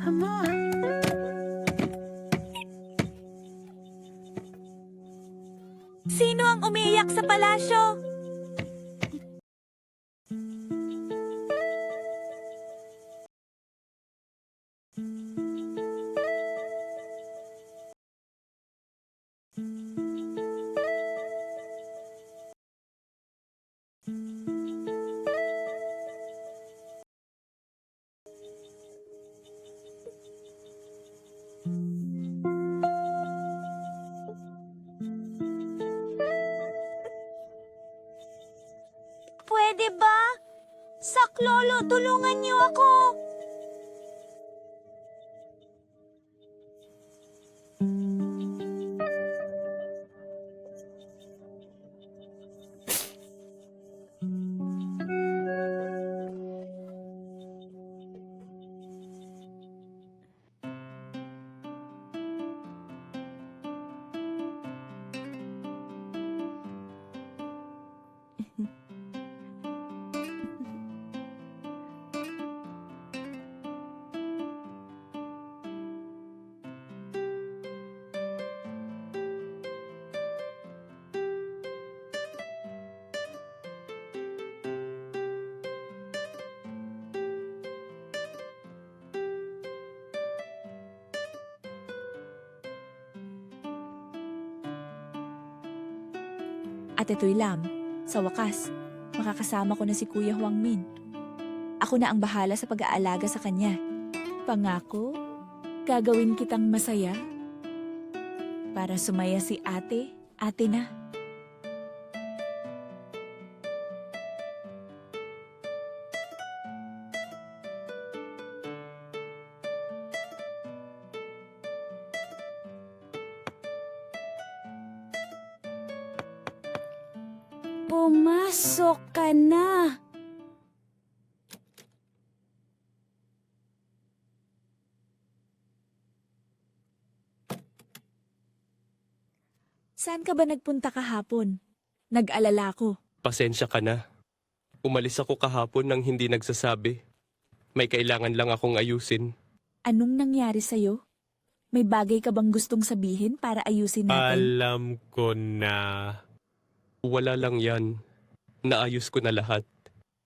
Ama! Sino ang umiiyak sa palasyo? Pwede ba? Saklolo, tulungan niyo ako! At ito'y Lam, sa wakas, makakasama ko na si Kuya Huang Min. Ako na ang bahala sa pag-aalaga sa kanya. Pangako, gagawin kitang masaya. Para sumaya si ate, ate na. Pumasok ka na! Saan ka ba nagpunta kahapon? Nag-alala ko. Pasensya ka na. Umalis ako kahapon nang hindi nagsasabi. May kailangan lang akong ayusin. Anong nangyari sa'yo? May bagay ka bang gustong sabihin para ayusin natin? Alam ko na. Wala lang yan. Naayos ko na lahat.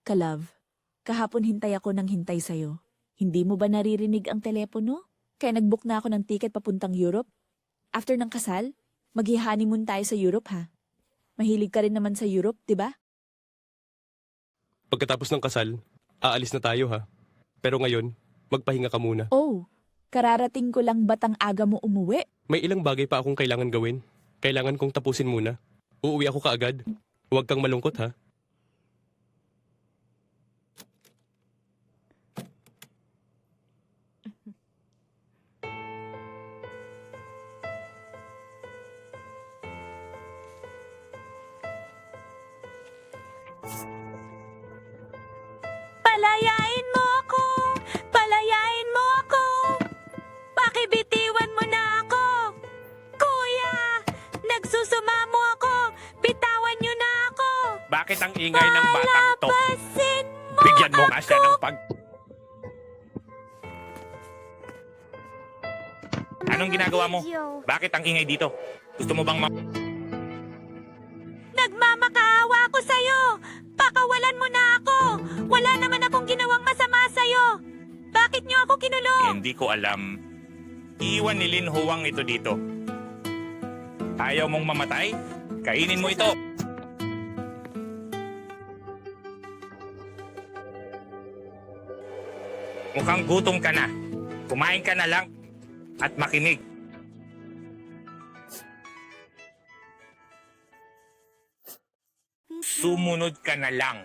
Ka-love, kahapon hintay ako ng hintay sa'yo. Hindi mo ba naririnig ang telepono? Kaya nag-book na ako ng ticket papuntang Europe. After ng kasal, mag-honeymoon tayo sa Europe ha. Mahilig ka rin naman sa Europe, di ba? Pagkatapos ng kasal, aalis na tayo ha. Pero ngayon, magpahinga ka muna. Oh, kararating ko lang ba't ang aga mo umuwi? May ilang bagay pa akong kailangan gawin. Kailangan kong tapusin muna. Uuwi ako kaagad. Huwag kang malungkot ha. Palayain mo ako! Palayain mo ako! Pakibitiwan mo na ako! Kuya! Nagsusumamo ako! Bitawan niyo na ako! Bakit ang ingay ng batang to? Palabasin mo Bigyan mo nga siya ako! ng Anong ginagawa mo? Bakit ang ingay dito? Gusto mo bang Nagmamakaawa ako sa'yo! Pakawalan mo na ako! Wala naman akong ginawang masama sa'yo! Bakit Bakit niyo ako kinulong? Hindi ko alam. Iwan ni Lin Huang ito dito. Ayaw mong mamatay? Kainin mo ito. Mukhang gutom ka na. Kumain ka na lang at makinig. Sumunod ka na lang.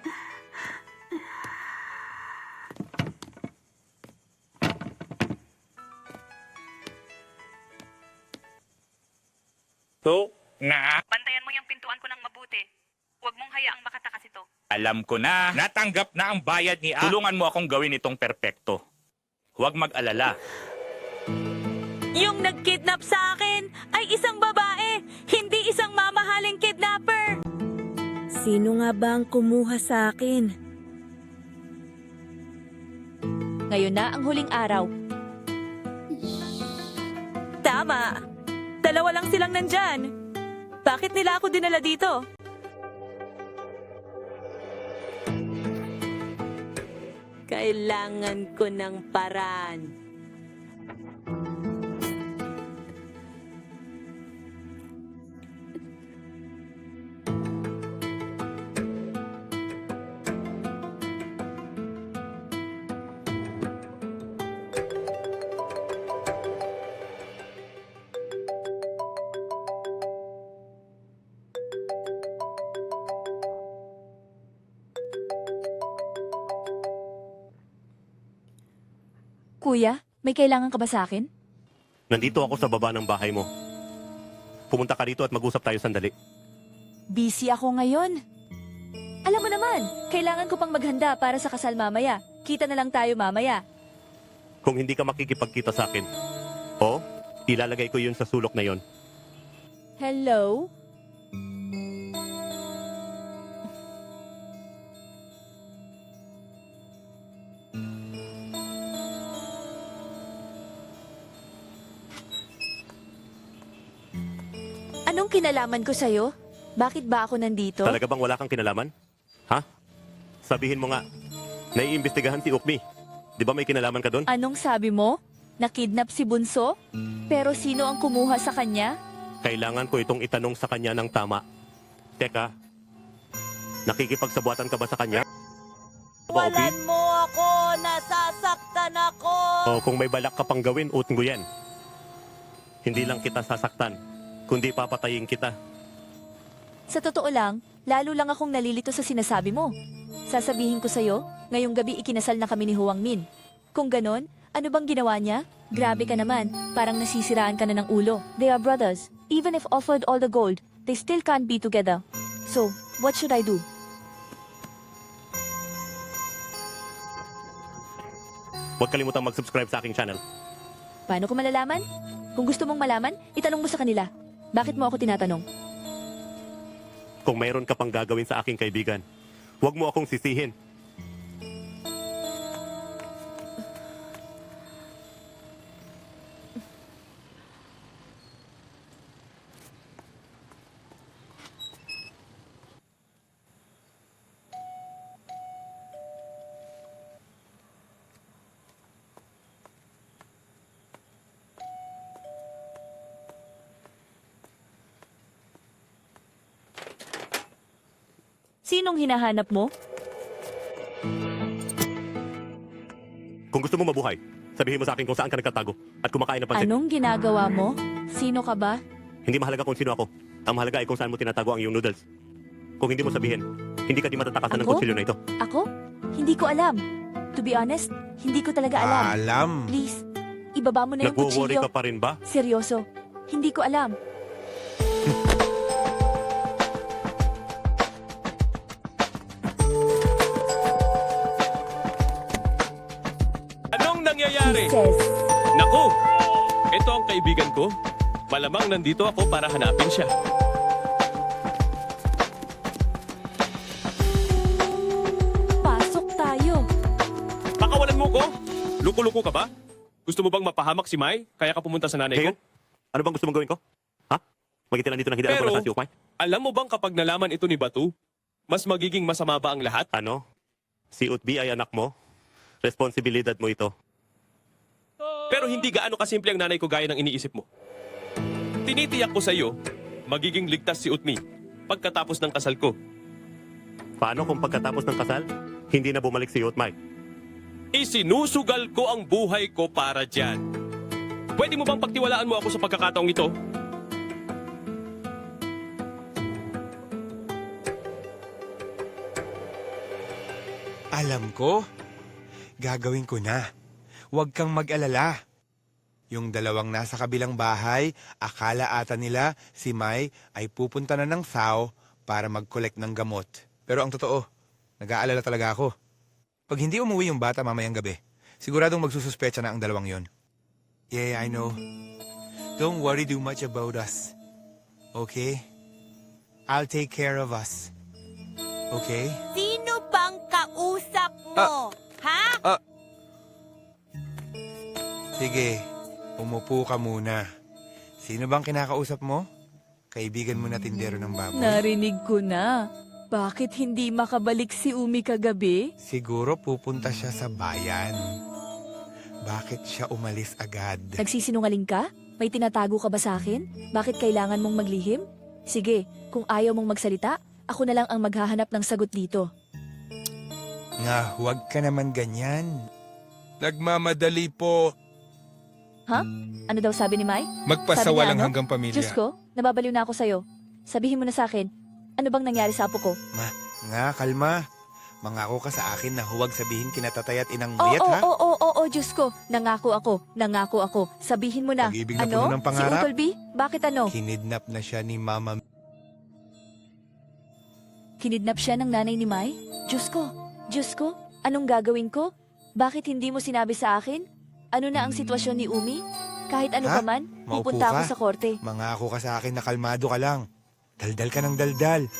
So, Bantayan mo yung pintuan ko ng mabuti. Huwag mong hayaang makatakas ito. alam ko na. Natanggap na ang bayad ni A. Tulungan mo akong gawin itong perpekto. Huwag mag-alala. Yung nagkidnap sa akin ay isang babae, hindi isang mamahaling kidnapper. Sino nga ba ang kumuha sa akin? Ngayon na ang huling araw. Tama. Dalawa lang silang nandyan. Bakit nila ako dinala dito? Kailangan ko ng paraan. Kuya, may kailangan ka ba sa akin? Nandito ako sa baba ng bahay mo. Pumunta ka dito at mag-usap tayo sandali. Busy ako ngayon. Alam mo naman, kailangan ko pang maghanda para sa kasal mamaya. Kita na lang tayo mamaya. Kung hindi ka makikipagkita sa akin, ilalagay ko yun sa sulok na yon. Hello? Anong kinalaman ko sa'yo? Bakit ba ako nandito? Talaga bang wala kang kinalaman? Ha? Sabihin mo nga, naiimbestigahan si Ukmi. Di ba may kinalaman ka doon? Anong sabi mo? Nakidnap si Bunso? Pero sino ang kumuha sa kanya? Kailangan ko itong itanong sa kanya ng tama. Teka, nakikipagsabuatan ka ba sa kanya? Ba, Ukmi? Walan mo ako! Nasasaktan ako! O kung may balak ka pang gawin, utin ko yan. Hindi lang kita sasaktan, kundi papatayin kita. Sa totoo lang, lalo lang akong nalilito sa sinasabi mo. Sasabihin ko sa'yo, ngayong gabi ikinasal na kami ni Huang Min. Kung ganon, ano bang ginawa niya? Grabe ka naman, parang nasisiraan ka na ng ulo. They are brothers. Even if offered all the gold, they still can't be together. So, what should I do? Huwag kalimutang mag-subscribe sa aking channel. Paano ko malalaman? Kung gusto mong malaman, itanong mo sa kanila. Bakit mo ako tinatanong? Kung mayroon ka pang gagawin sa aking kaibigan, huwag mo akong sisihin. Sinong hinahanap mo? Kung gusto mo mabuhay, sabihin mo sa akin kung saan ka nagtatago at kumakain ng pansit. Anong ginagawa mo? Sino ka ba? Hindi mahalaga kung sino ako. Ang mahalaga ay kung saan mo tinatago ang iyong noodles. Kung hindi mo sabihin, hindi ka di matatakasan ng Ako? kutsilyo na ito. Ako? Hindi ko alam. To be honest, hindi ko talaga alam. Alam. Please, ibaba mo na yung Nagwo-worry kutsilyo. ka pa rin ba? Seryoso, hindi ko alam. Anong nangyayari? Says, Naku! Ito ang kaibigan ko. Malamang nandito ako para hanapin siya. pasok tayo. Pakawalan mo ko? Luko-luko ka ba? Gusto mo bang mapahamak si Mai? Kaya ka pumunta sa nanay ko? Ngayon, ano bang gusto mong gawin ko? Ha? Magitilan dito ng hindi alam ko Pero, na si Ukmay? alam mo bang kapag nalaman ito ni Batu, mas magiging masama ba ang lahat? Ano? Si Utbi ay anak mo? Responsibilidad mo ito. Pero hindi gaano kasimple ang nanay ko gaya ng iniisip mo. Tinitiyak ko sa iyo, magiging ligtas si Utmi pagkatapos ng kasal ko. Paano kung pagkatapos ng kasal, hindi na bumalik si Utmay? Isinusugal ko ang buhay ko para dyan. Pwede mo bang pagtiwalaan mo ako sa pagkakataong ito? Alam ko. Gagawin ko na. Huwag kang mag-alala. Yung dalawang nasa kabilang bahay, akala ata nila si Mai ay pupunta na ng Sao para mag-collect ng gamot. Pero ang totoo, nag-aalala talaga ako. Pag hindi umuwi yung bata mamayang gabi, siguradong magsususpecha na ang dalawang yon. Yeah, I know. Don't worry too much about us. Okay? I'll take care of us. Okay? Sino bang kausap mo? Ha? Sige, umupo ka muna. Sino bang kinakausap mo? Kaibigan mo na tindero ng baboy? Narinig ko na. Bakit hindi makabalik si Umi kagabi? Siguro pupunta siya sa bayan. Bakit siya umalis agad? Nagsisinungaling ka? May tinatago ka ba sa akin? Bakit kailangan mong maglihim? Sige, kung ayaw mong magsalita, ako na lang ang maghahanap ng sagot dito. Nga, huwag ka naman ganyan. Nagmamadali po. Ano daw sabi ni Mai? Magpasawalang Sabi niya, ano? hanggang pamilya. Diyos ko, nababaliw na ako sa'yo. Sabihin mo na sa akin, ano bang nangyari sa apo ko? Nga, kalma. Mangako ka sa akin na huwag sabihin kina tatay at inang Oo, buyat, ha? oo, Diyos ko. Nangako ako. Sabihin mo na. Pag-ibig na Ano? puno ng Si pangarap. Utol B? Bakit ano? Kinidnap na siya ni Mama. Kinidnap siya ng nanay ni Mai? Diyos ko, anong gagawin ko? Bakit hindi mo sinabi sa akin? Ano na ang sitwasyon ni Umi? Kahit ano Ha? pa man, Maupo pupunta ako ka? sa korte. Mangako ka sa akin na kalmado ka lang. Daldal ka ng daldal.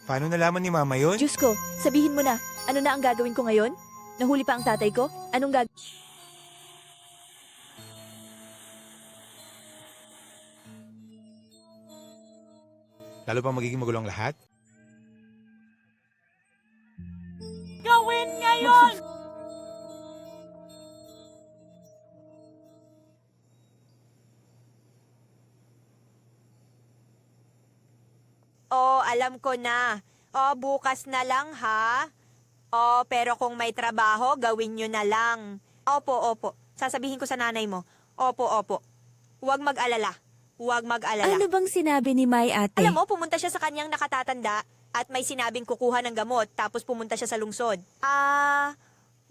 Paano nalaman ni Mama yon? Diyos ko, sabihin mo na, ano na ang gagawin ko ngayon? Nahuli pa ang tatay ko? Anong Lalo pa magiging magulo ang lahat? Gawin ngayon! Oh, alam ko na. Oh, bukas na lang ha. Oh, pero kung may trabaho, gawin nyo na lang. Opo. Sasabihin ko sa nanay mo. Opo. Huwag mag-alala. Ano bang sinabi ni Mai ate? Alam mo, pumunta siya sa kanyang nakatatanda at may sinabing kukuha ng gamot tapos pumunta siya sa lungsod.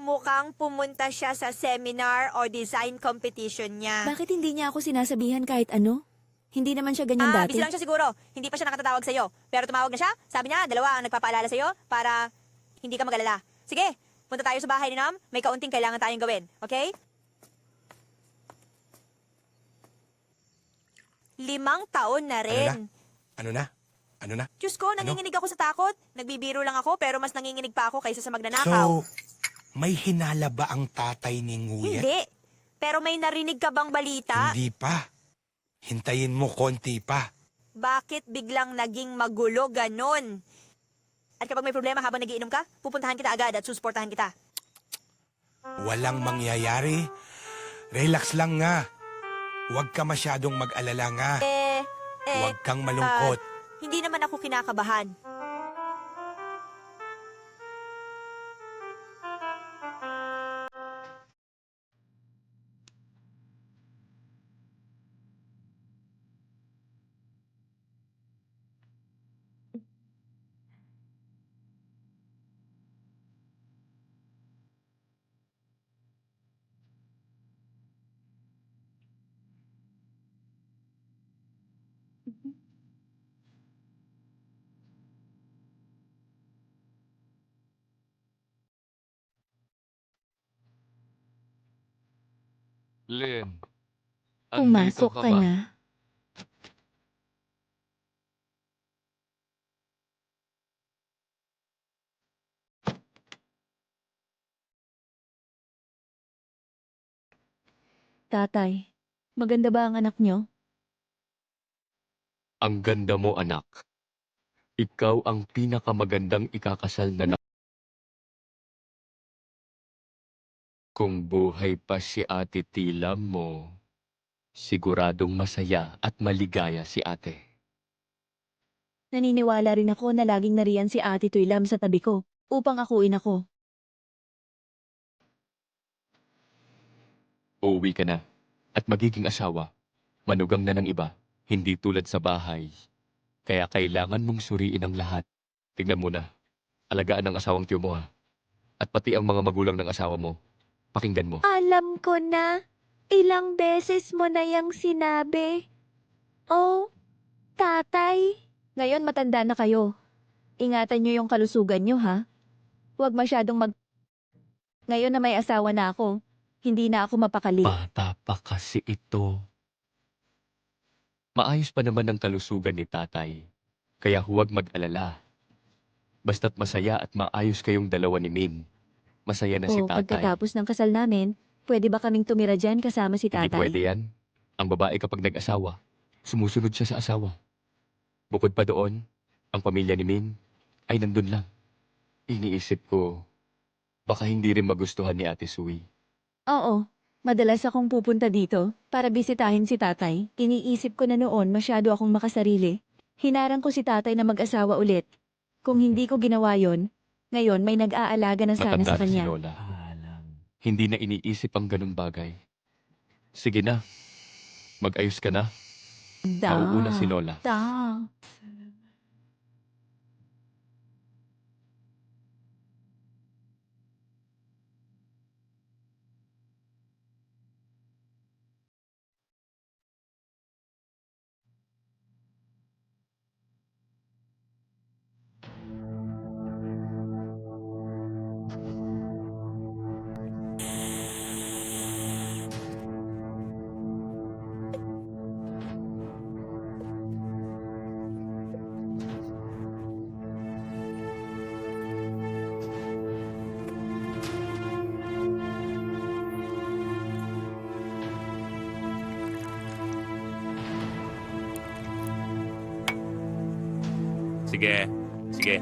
Mukhang pumunta siya sa seminar o design competition niya. Bakit hindi niya ako sinasabihan kahit ano? Hindi naman siya ganyan dati. Busy lang siya siguro. Hindi pa siya nakatatawag sa'yo. Pero tumawag na siya. Sabi niya, 2 ang nagpapaalala sa'yo para hindi ka mag-alala. Sige, punta tayo sa bahay ni Nam. May kaunting kailangan tayong gawin. Okay? 5 taon na rin. Ano na? Diyos ko, nanginginig ako sa takot. Nagbibiro lang ako, pero mas nanginginig pa ako kaysa sa magnanakaw. So, may hinala ba ang tatay ni Nguyat? Hindi. Pero may narinig ka bang balita? Hindi pa. Hintayin mo konti pa. Bakit biglang naging magulo ganon? At kapag may problema habang nagiinom ka, pupuntahan kita agad at susuportahan kita. Walang mangyayari. Relax lang nga. Huwag ka masyadong mag-alala nga. Huwag kang malungkot. Hindi naman ako kinakabahan. Lynn, Pumasok andito ka ba? na. Tatay, maganda ba ang anak niyo? Ang ganda mo, anak. Ikaw ang pinakamagandang ikakasal na Kung buhay pa si Ate Tila mo, siguradong masaya at maligaya si ate. Naniniwala rin ako na laging nariyan si Ate Tuilam sa tabi ko upang akuin ako. Uuwi ka na at magiging asawa. Manugang na ng iba, hindi tulad sa bahay. Kaya kailangan mong suriin ang lahat. Tignan mo na, alagaan ang asawang tiyo mo ha. At pati ang mga magulang ng asawa mo. Pakinggan mo. Alam ko na. Ilang beses mo na yang sinabi. Oh, tatay. Ngayon matanda na kayo. Ingatan niyo yung kalusugan niyo, ha? Huwag masyadong Ngayon na may asawa na ako, hindi na ako mapakali. Bata pa kasi ito. Maayos pa naman ang kalusugan ni tatay. Kaya huwag mag-alala. Basta't masaya at maayos kayong dalawa ni Min. Masaya na si O, tatay. pagkatapos ng kasal namin, pwede ba kaming tumira dyan kasama si Hindi tatay? pwede yan. Ang babae kapag nag-asawa, sumusunod siya sa asawa. Bukod pa doon, ang pamilya ni Min ay nandun lang. Iniisip ko, baka hindi rin magustuhan ni Ate Sui. Oo, madalas akong pupunta dito para bisitahin si tatay. Iniisip ko na noon masyado akong makasarili. Hinarang ko si tatay na mag-asawa ulit. Kung hindi ko ginawa yon, ngayon may nag-aalaga na sana Matanda sa na si kanya. Lola. Hindi na iniisip ang ganung bagay. Sige na, mag-ayos ka na. Mauuna si Lola. Da. Sige, sige.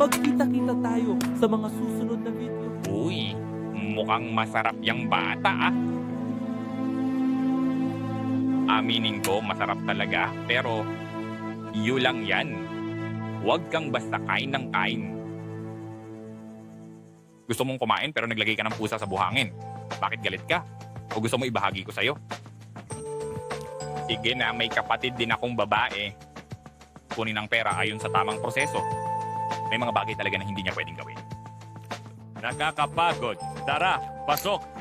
Magkita-kita tayo sa mga susunod na video. Uy, mukhang masarap yung bata ah. Aminin ko, masarap talaga. Pero, lang yan. Huwag kang basta kain ng kain. Gusto mong kumain pero naglagay ka ng pusa sa buhangin. Bakit galit ka? O gusto mo ibahagi ko sa'yo? Sige na, may kapatid din akong babae. Kunin ang pera ayon sa tamang proseso. May mga bagay talaga na hindi niya pwedeng gawin. Nakakapagod. Tara, pasok!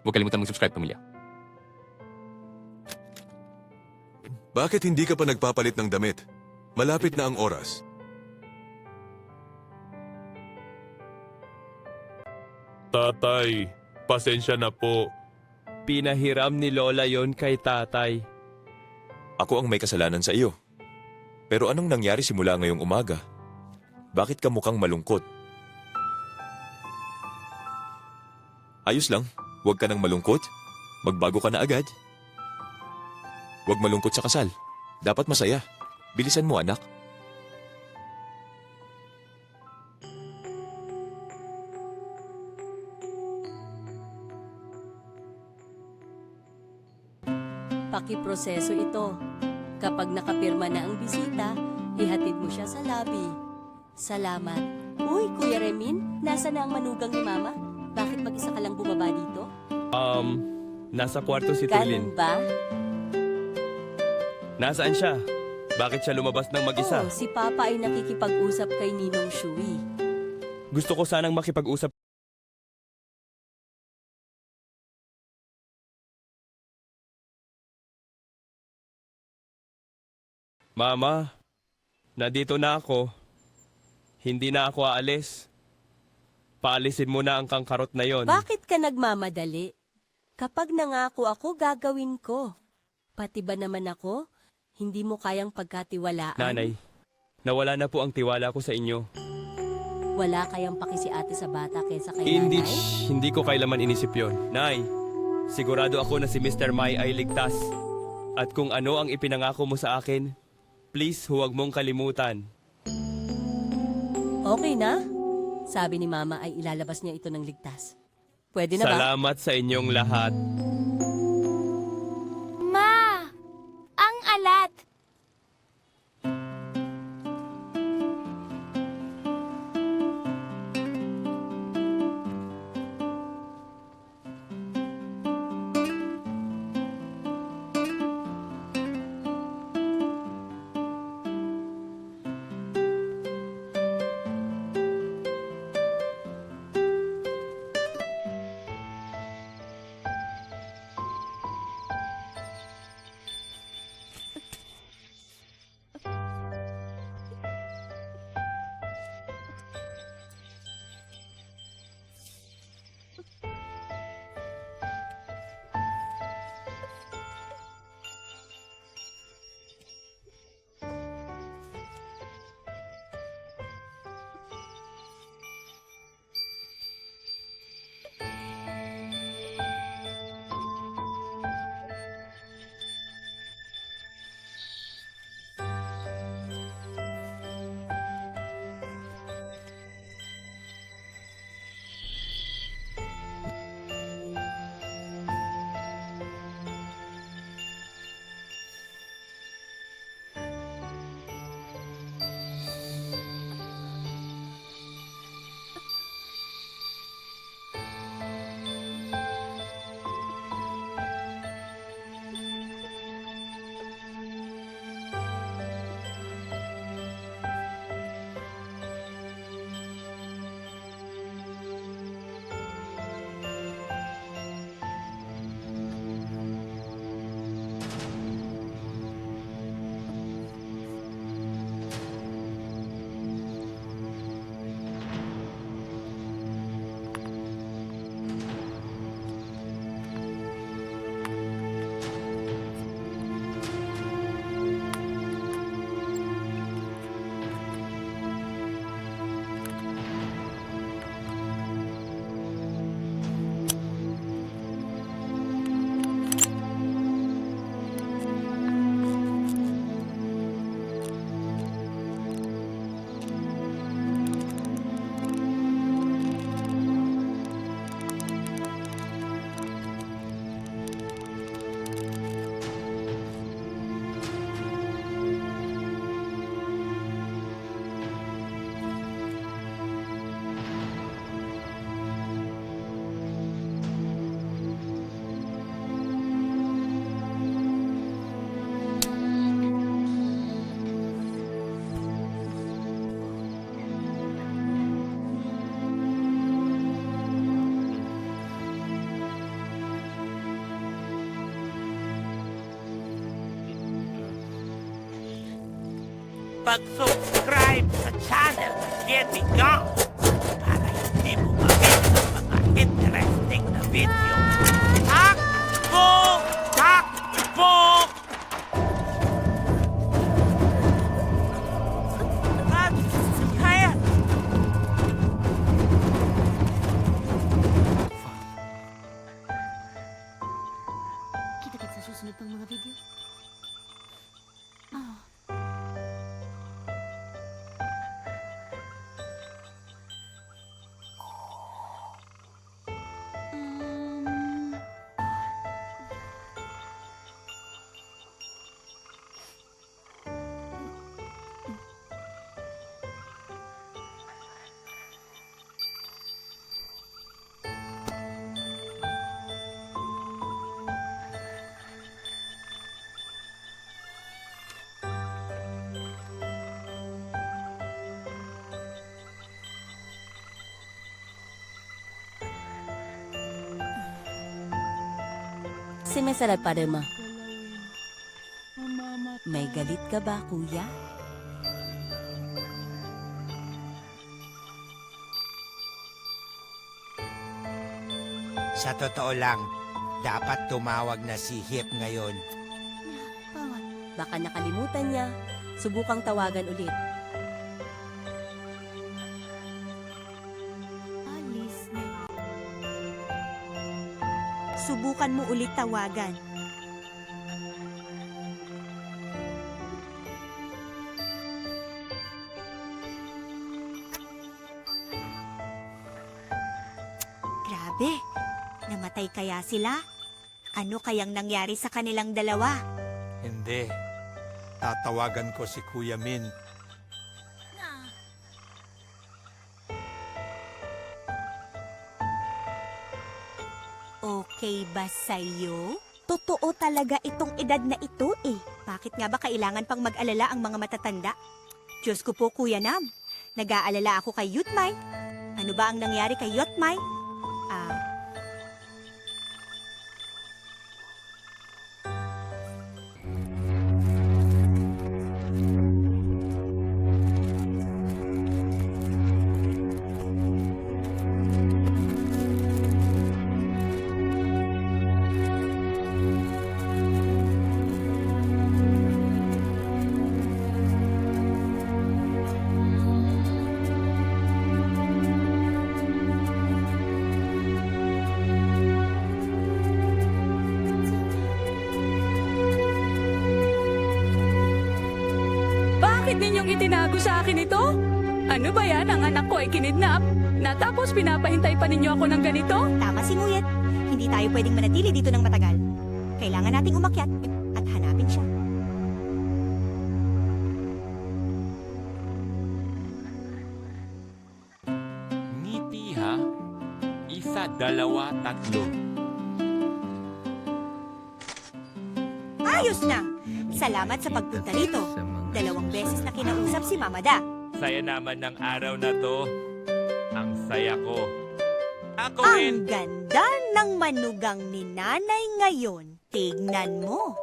Huwag kalimutan mag-subscribe, pamilya. Bakit hindi ka pa nagpapalit ng damit? Malapit na ang oras. Tatay, pasensya na po. Pinahiram ni Lola yon kay tatay. Ako ang may kasalanan sa iyo. Pero anong nangyari simula ngayong umaga? Bakit ka mukhang malungkot? Ayos lang. Huwag ka nang malungkot. Magbago ka na agad. Huwag malungkot sa kasal. Dapat masaya. Bilisan mo, anak. Pakiproseso ito. Kapag nakapirma na ang bisita, ihatid mo siya sa lobby. Salamat. Uy, Kuya Remin, nasa na ang manugang ni Mama? Bakit mag-isa ka lang bumaba dito? Nasa kwarto si Ganun ba? Nasaan siya? Bakit siya lumabas ng mag-isa? Oo, si Papa ay nakikipag-usap kay Ninong Shui. Gusto ko sanang makipag-usap Mama, nandito na ako. Hindi na ako aalis. Paalisin mo na ang kangkarot na yon. Bakit ka nagmamadali? Kapag nangako ako, gagawin ko. Pati ba naman ako? Hindi mo kayang pagkatiwalaan. Nanay, nawala na po ang tiwala ko sa inyo. Wala kayang paki si ate sa bata kaysa kay Hindi, nanay? hindi ko kailaman inisip yon. Nay, sigurado ako na si Mr. Mai ay ligtas. At kung ano ang ipinangako mo sa akin, please huwag mong kalimutan. Okay na? Sabi ni Mama ay ilalabas niya ito ng ligtas. Pwede na ba? Salamat sa inyong lahat. Ma! Ang alat! Pag-subscribe sa channel ng Yeti Gang para hindi mo ma-miss ang mga interesting na video. Takbo! Takbo! At kaya Kita-kit sa susunod pang mga video. Si Mesala Padema. Mamamatay May galit ka ba, kuya? Sa totoo lang, dapat tumawag na si Hip ngayon. Baka nakalimutan niya. Subukang tawagan ulit. Subukan mo ulit tawagan. Grabe, namatay kaya sila? Ano kayang nangyari sa kanilang dalawa? Hindi. Tatawagan ko si Kuya Min. Okay ba sa'yo? Totoo talaga itong edad na ito eh. Bakit nga ba kailangan pang mag-alala ang mga matatanda? Diyos ko po, Kuya Nam. Nag-aalala ako kay Yutmay. Ano ba ang nangyari kay Yutmay? Bakit ninyong itinago sa akin ito? Ano ba yan? Ang anak ko ay kinidnap. Natapos pinapahintay pa ninyo ako ng ganito? Tama si Nguyet. Hindi tayo pwedeng manatili dito ng matagal. Kailangan nating umakyat at hanapin siya. Ngiti ha? Isa, dalawa, tatlo. Ayos na! Salamat sa pagpunta rito. 2 beses na kinausap si Mama Da. Saya naman ng araw na to. Ang saya ko. Ako rin! Ang ganda ng manugang ni Nanay ngayon. Tignan mo.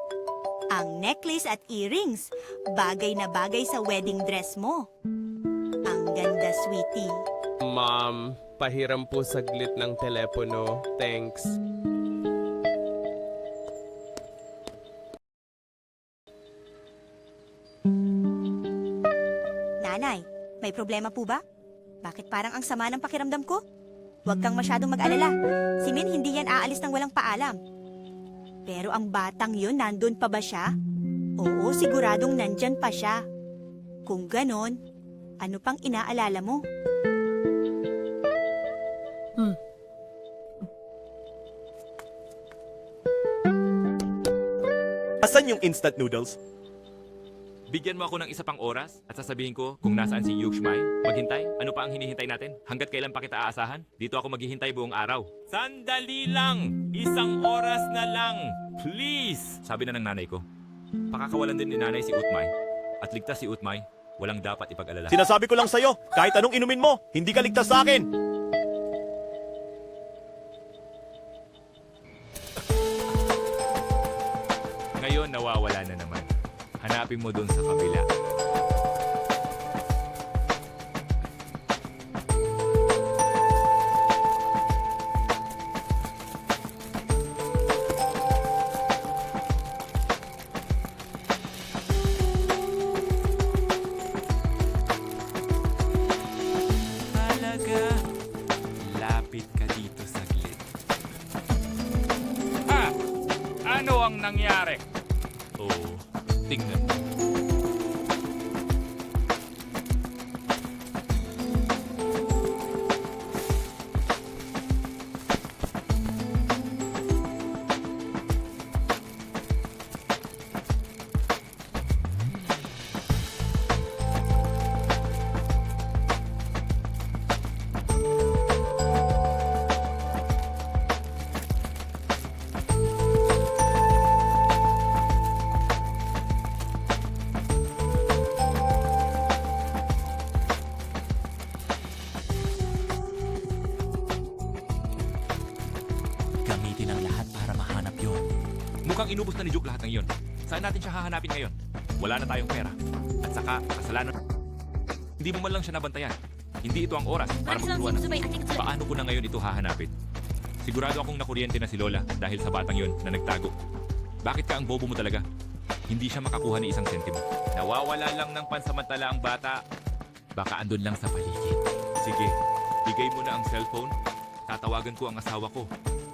Ang necklace at earrings. Bagay na bagay sa wedding dress mo. Ang ganda, sweetie. Ma'am, pahiram po saglit ng telepono. Thanks. Nanay, may problema po ba? Bakit parang ang sama ng pakiramdam ko? Huwag kang masyadong mag-alala. Si Min hindi yan aalis ng walang paalam. Pero ang batang yun, nandun pa ba siya? Oo, siguradong nandyan pa siya. Kung ganon, ano pang inaalala mo? Asan yung instant noodles? Bigyan mo ako ng isa pang oras at sasabihin ko kung nasaan si Yukshmai. Maghintay? Ano pa ang hinihintay natin? Hanggat kailan pa kita aasahan? Dito ako maghihintay buong araw. Sandali lang! 1 oras na lang! Please! Sabi na ng nanay ko. Pakakawalan din ni nanay si Utmay. At ligtas si Utmay, walang dapat ipag-alala. Sinasabi ko lang sa'yo, kahit anong inumin mo, hindi ka ligtas sa akin! Ngayon nawawala na naman. Hanapin mo doon sa kabila. Talaga? Lapit ka dito saglit. Ha? Ano ang nangyari? Oh, tingnan mo. Gamitin ang lahat para mahanap yon. Mukhang inubos na ni Juke lahat ng iyon. Saan natin siya hahanapin ngayon? Wala na tayong pera. At saka, kasalanan. Hindi mo man lang siya nabantayan. Hindi ito ang oras para magturuan. Paano ko na ngayon ito hahanapin? Sigurado akong nakuryente na si Lola dahil sa batang yon na nagtago. Bakit ka ang bobo mo talaga? Hindi siya makakuha ni isang sentimo. Nawawala lang ng pansamantala ang bata. Baka andun lang sa paligid. Sige, bigay mo na ang cellphone. Tatawagan ko ang asawa ko.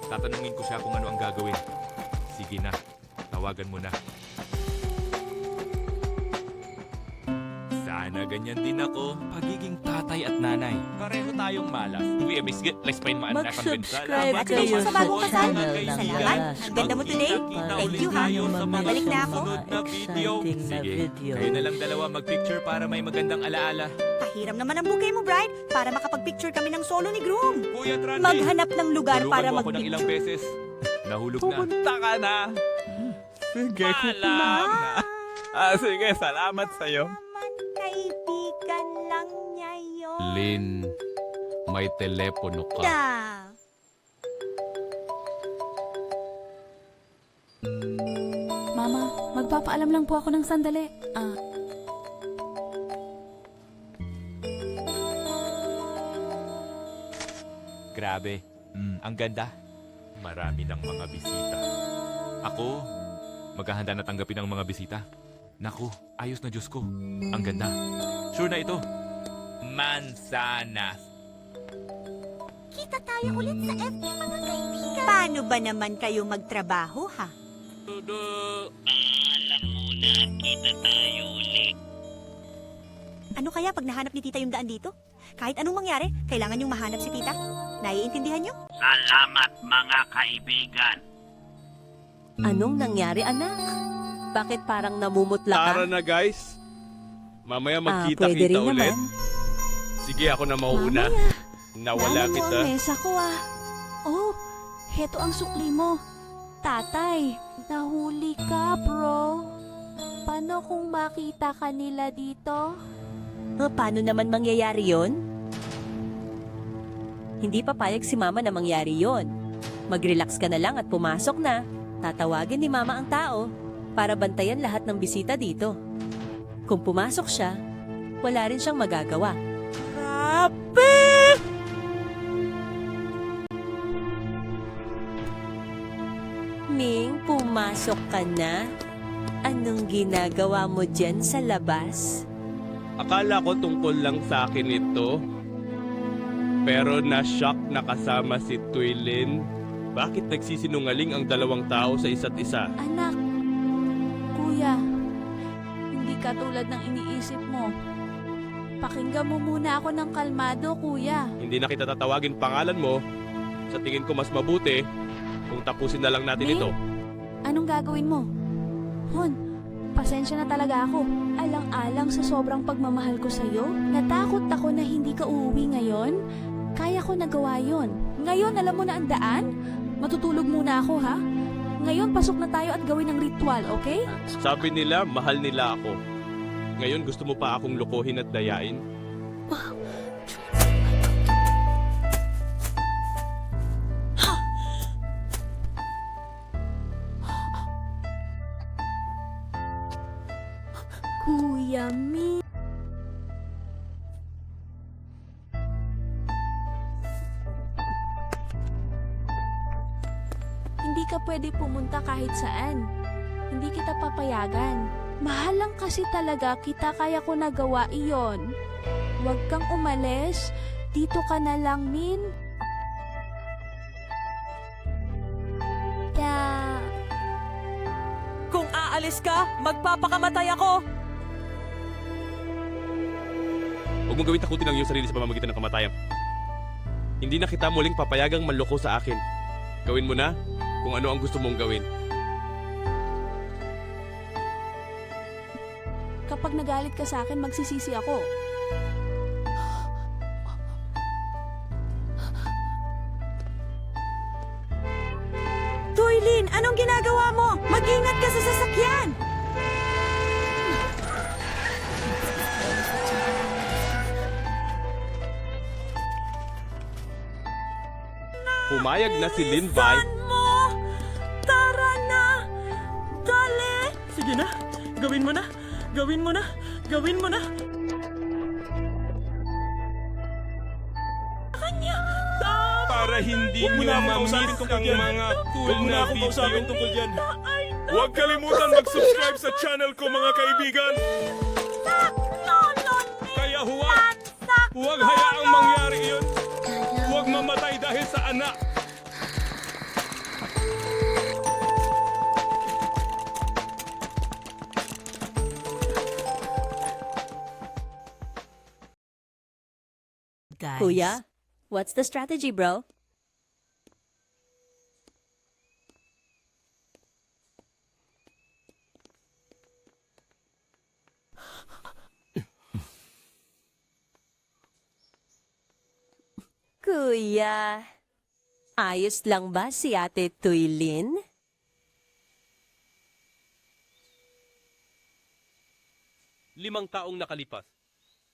Tatanungin ko siya kung ano ang gagawin. Sige na, tawagan mo na. Sana ganyan din ako. Pagiging tatay at nanay. Pareho tayong malas. Uy, let's find my Mag-subscribe kayo Congratulations sa bagong sa kasal. channel ng Salamat. Gas. Ang ganda mo today. Thank you, ha. Babalik na ako. Exciting na Sige, video. kayo na lang dalawa mag-picture para may magandang alaala. Pahiram naman ang bouquet mo, bride, para makapag-picture kami ng solo ni groom. Kuya Trandi, Maghanap ng lugar tulungan para mo ako ng ilang mag-picture. beses. Nahulog na. Pupunta ka na. Sige, Alam na. Sige, salamat sa'yo. Naman kaibigan lang niya yun. Lin, may telepono ka. Na. Mama, magpapaalam lang po ako ng sandali. Grabe. Ang ganda. Marami ng mga bisita. Ako, maghahanda na tanggapin ang mga bisita. Naku, ayos na Diyos ko. Ang ganda. Sure na ito. Mansanas. Kita tayo ulit sa FB, mga kaibigan. Paano ba naman kayo magtrabaho, ha? Ano kaya pag nahanap ni Tita yung daan dito? Kahit anong mangyari, kailangan yung mahanap si Tita. Naiintindihan nyo? Salamat mga kaibigan. Anong nangyari, anak? Bakit parang namumutla ka? Tara na guys. Mamaya pwede magkita-kita rin ulit. naman. Sige, ako na mauuna. Nawala Lalo mo kita. ang mesa ko Oh, heto ang sukli mo. Tatay, nahuli ka, bro. Paano kung makita ka nila dito? Paano naman mangyayari yon? Hindi papayag si Mama na mangyari yon. Mag-relax ka na lang at pumasok na. Tatawagin ni Mama ang tao para bantayan lahat ng bisita dito. Kung pumasok siya, wala rin siyang magagawa. Grabe! Ming, pumasok ka na? Anong ginagawa mo dyan sa labas? Akala ko tungkol lang sa akin ito. Pero na-shock na kasama si Twilin. Bakit nagsisinungaling ang dalawang tao sa isa't isa? Anak, kuya, hindi ka tulad ng iniisip mo. Pakinggan mo muna ako ng kalmado, kuya. Hindi na kita tatawagin pangalan mo. Sa tingin ko mas mabuti kung tapusin na lang natin Ming? ito. Anong gagawin mo? Hon, pasensya na talaga ako. Alang-alang sa sobrang pagmamahal ko sa'yo, natakot ako na hindi ka uuwi ngayon. Kaya ko nagawa yon. Ngayon, alam mo na ang daan? Matutulog muna ako, ha? Ngayon, pasok na tayo at gawin ang ritual, okay? Sabi nila, mahal nila ako. Ngayon gusto mo pa akong lokohin at dayain? Kuya Mi. Hindi ka pwede pumunta kahit saan. Hindi kita papayagan. Mahal lang kasi talaga kita kaya ko nagawa iyon. Huwag kang umalis. Dito ka na lang, Min. Kung aalis ka, magpapakamatay ako! Huwag mong gawin takutin ang iyong sarili sa pamamagitan ng kamatayan. Hindi na kita muling papayagang manloko sa akin. Gawin mo na kung ano ang gusto mong gawin. Kapag nagalit ka sa akin, magsisisi ako. Toylin, anong ginagawa mo? Mag-ingat ka sa sasakyan! Pumayag na si Lin Bai. Tara na! Dali! Sige na, gawin mo na. Gawin mo na! Gawin mo na! Para hindi Huwag mo nyo na akong ma-miss kausapin tungkol ang dyan. mga cool Huwag mo na na akong kausapin video. tungkol dyan. Huwag kalimutan mag-subscribe sa channel ko mga kaibigan. Kaya huwag hayaang mangyari yun. Huwag mamatay dahil sa anak. Kuya, what's the strategy, bro? Kuya, ayos lang ba si Ate Tuylin? Limang taong nakalipas.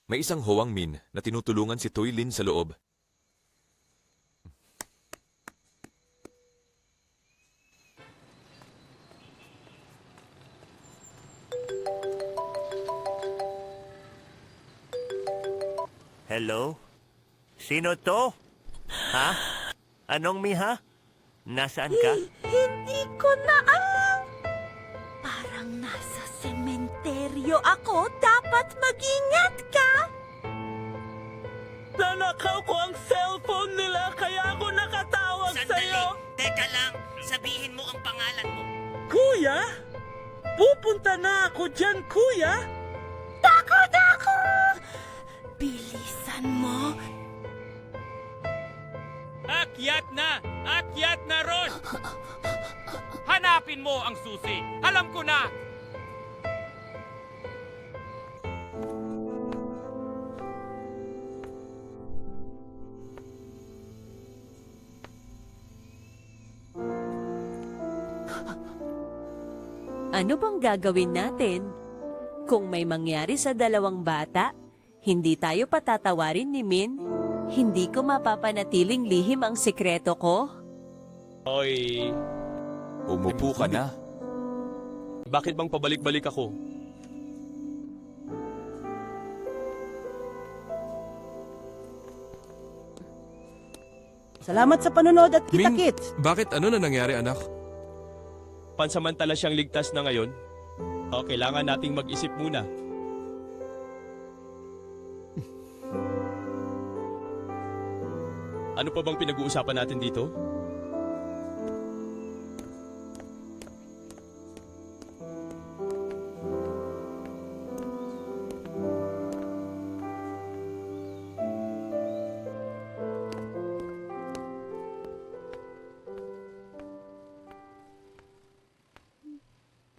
May isang Huang Min na tinutulungan si Toy Lin sa loob. Hello? Sino to? Ha? Anong Miha? Nasaan ka? Hindi ko na alam. Parang nasa sementeryo ako. Dapat mag-ingat ka. Nanakaw ko ang cellphone nila kaya ako nakatawag sa'yo! Teka lang. Sabihin mo ang pangalan mo. Kuya? Pupunta na ako dyan, kuya! Takot ako! Bilisan mo. Akyat na! Akyat na ron! Hanapin mo ang susi! Alam ko na! Ano bang gagawin natin? Kung may mangyari sa dalawang bata, hindi tayo patatawarin ni Min. Hindi ko mapapanatiling lihim ang sikreto ko. Hoy, Umupo ka na. bakit bang pabalik-balik ako? Salamat sa panonood at kita-kits! Bakit ano na nangyari, anak? Pansamantala siyang ligtas na ngayon. O, kailangan nating mag-isip muna. Ano pa bang pinag-uusapan natin dito?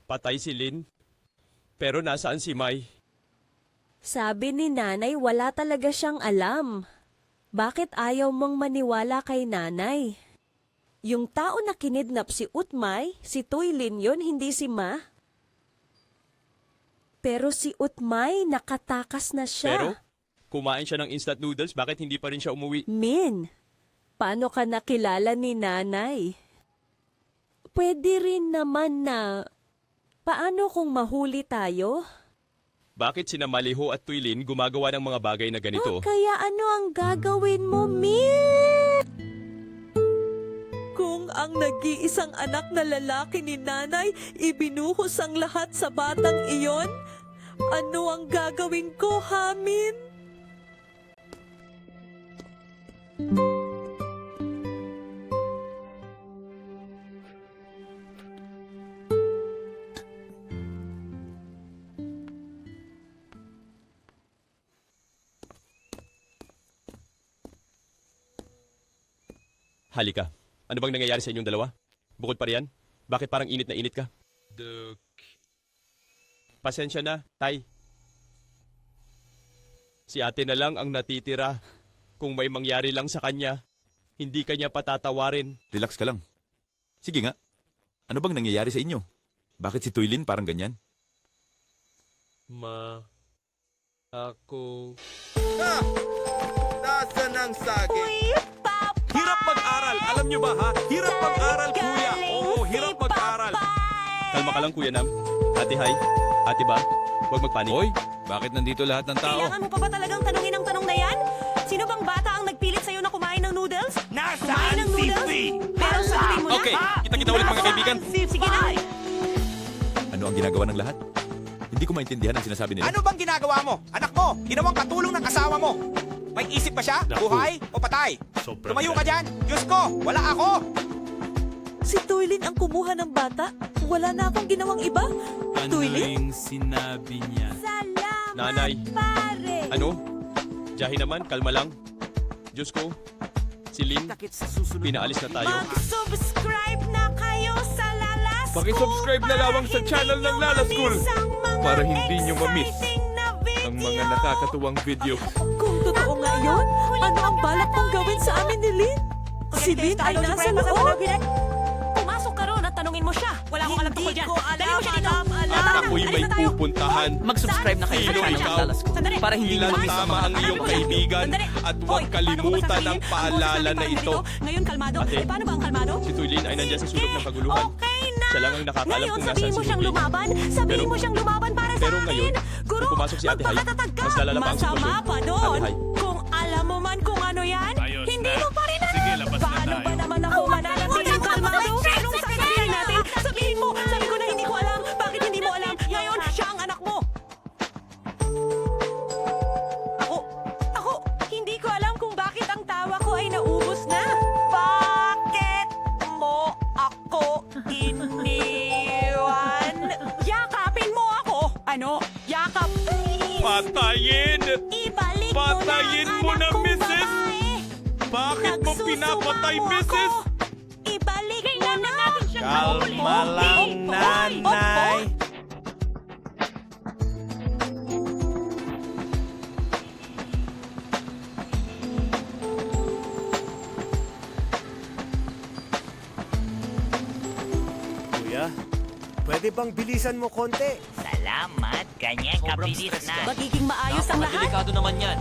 Patay si Lin. Pero nasaan si Mai? Sabi ni nanay wala talaga siyang alam. Bakit ayaw mong maniwala kay nanay? Yung tao na kinidnap si Utmay, si Tuylin yon, hindi si Ma. Pero si Utmay nakatakas na siya. Pero, kumain siya ng instant noodles, bakit hindi pa rin siya umuwi? Min, paano ka nakilala ni nanay? Pwede rin naman na, paano kung mahuli tayo? Bakit sina Maliho at Tuylin gumagawa ng mga bagay na ganito? Kaya ano ang gagawin mo, Min? Kung ang nag-iisang anak na lalaki ni nanay ibinuhos ang lahat sa batang iyon, ano ang gagawin ko, Min? Halika. Ano bang nangyayari sa inyong dalawa? Bukod pa riyan? Bakit parang init na init ka? Pasensya na, Tay. Si ate na lang ang natitira. Kung may mangyari lang sa kanya, hindi kanya patatawarin. Relax ka lang. Sige nga. Ano bang nangyayari sa inyo? Bakit si Tuylin parang ganyan? Ako... Nasaan ang saging? Hirap mag-aral! Alam nyo ba ha? Hirap mag-aral, kuya! Oo, hirap mag-aral! Kalma ka lang, Kuya Nam. Ate Hai, Ate Ba, Huwag magpanik. Hoy, bakit nandito lahat ng tao? Kailangan mo pa ba talagang tanungin ang tanong na yan? Sino bang bata ang nagpilit sa'yo na kumain ng noodles? Kumain ng noodles? Pero sagutin mo na. Okay, kita-kita ulit mga kaibigan. Sige na. Ano ang ginagawa ng lahat? Hindi ko maintindihan ang sinasabi nila. Ano bang ginagawa mo? Anak mo, ginawang katulong ng asawa mo. May isip ba siya? Naku. Buhay o patay? Sobrang Tumayo ka dyan. Diyos ko, wala ako. Si Toylin ang kumuha ng bata? Wala na akong ginawang iba? Toylin? sinabi niya? Salamat, Nanay. pare. Ano? Jahi naman, kalma lang. Diyos ko, si Lynn, pinaalis na tayo. Mag-subscribe na kayo sa Lala School. Paki-subscribe na lamang sa channel ng Lala School para hindi nyo ma-miss ang mga nakakatuwang video. Kung totoo nga yun, ano ang balak mong gawin sa amin ni Lynn? Si Lynn ay nasa loob. Pumasok ka ron at tanungin mo siya. Wala akong alam tungkol dyan. Dali mo siya dito. At ako'y may pupuntahan. Mag-subscribe na kayo Sino ikaw? para hindi Ilan tama ang iyong kaibigan at huwag kalimutan ang paalala na ito. Ngayon kalmado. Ate. Paano ba ang kalmado? Si Tuylin ay nandyan sa sulok ng kaguluhan. Okay na. Siya lang ang nakakaalam Ngayon, kung nasaan sabihin si mo siyang Mugli. lumaban. Sabihin Pero- mo siyang lumaban para sa Pero akin. ngayon, Guro, kung pumasok si Ate Hay, magpakatatag ka. mas lalala pa ang Masama sitwasyon. pa doon. Ate Hay. Kung alam mo man kung ano yan, hindi mo pa rin alam. Sige, labas na Paano tayo. ba naman ako mananatiling kalmado? Anong sasabihin natin? Sabihin mo, sabi ko na hindi ko alam. Bakit hindi mo alam? Ngayon, siya ang anak mo. Ako, hindi ko alam kung bakit ang tawa ko ay naubos na. Bakit mo ako iniwan? Yakapin mo ako. Ano? Yakap. Patayin! Ibalik Patayin mo na, anak kong Mrs. babae. Bakit mo pinapatay, Nagsusumaw Mrs.? ako. Ibalik mo na. Kalma lang, nanay. Kuya, pwede bang bilisan mo konti? Salamat, ganyan kabilis na. Magiging maayos ang lahat. naman yan.